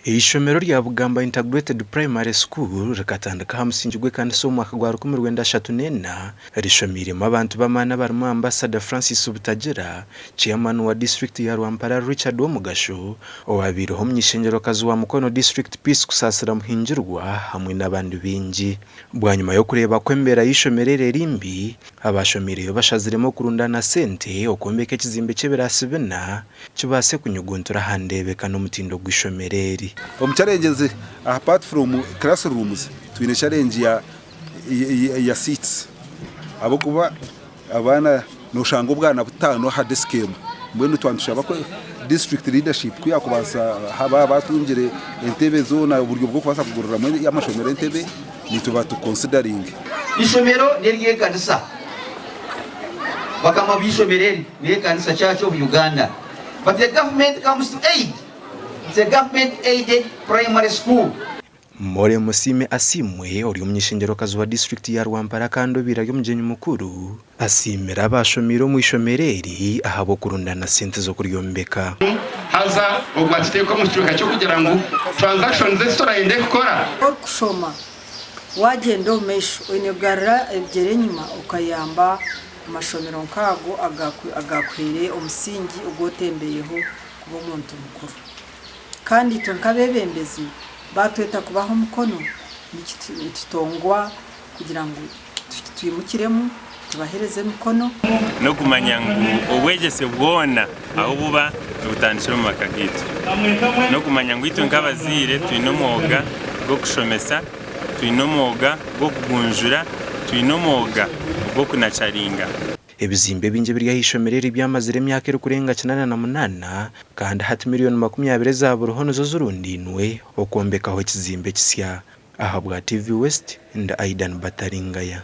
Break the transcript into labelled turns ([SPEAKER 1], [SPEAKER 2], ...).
[SPEAKER 1] Ishomero rya Bugamba Integrated Primary School rikatandika hamusingirwe kandi so mwaka gwa 2034 rishomiremo abantu bamana barimo Ambassador Francis Butagira, Chairman wa District ya Rwampara Richard Omugasho, owabiriho mnyishengero kazi wa Mukono District Peace kusasira muhingirwa hamwe n'abandi bingi. Bwanyuma yo kureba kwembera y'ishomerere rimbi, abashomireyo bashaziremo kurundana sente okombeka kizimbe cy'ebirasibena kibase kunyuguntura handebeka n'umutindo gw'ishomereri.
[SPEAKER 2] Challenges apart from classrooms twine challenge ya seats abo kuba abana no shango bwana butano hard scheme mbwenu twandushaba ko district leadership kuya kubanza haba batungire entebe zona uburyo bwo kubasa kugurura mu y'amashomero entebe nituba to considering
[SPEAKER 3] ishomero neriye kanisa bakama bishomereri niye kanisa cyacho mu Uganda, but the government comes to aid. The government-aided primary school.
[SPEAKER 1] More Musime Asimwe ori umnyishengero kazi wa district ya Rwampara kando birayo mjenyi mukuru asimera abashomiro mu ishomereri ahabo kurundana sente zo kuryombeka
[SPEAKER 4] haza ogwatiteko mu kiruka cyo kugira ngo transactions zisora ende kukora
[SPEAKER 5] kushoma wagendo mesho inegara ebyere nyuma ukayamba amashomero nkago agakwire umusingi ugotembeyeho kubo muntu mukuru kandi tonkabebembezi batweta kubaho mukono n'ikitongwa kugira ngo twimukiremo tubahereze mukono
[SPEAKER 6] no kumanya ngo obwegese bwona aho buba ubutandishiro mu makagito no kumanya ngo ito nkabazire twinomoga go kushomesa twinomoga go kugunjura twinomoga go kunacharinga.
[SPEAKER 1] Ebizimbe binje biri yahishomereri byamazire myaka iri kurenga 88 kandi hati miliyoni 20 zabo ruhono zo zurundinwe okombekaho kizimbe kisya. Aha bwa TV West nda Aidan Bataringaya.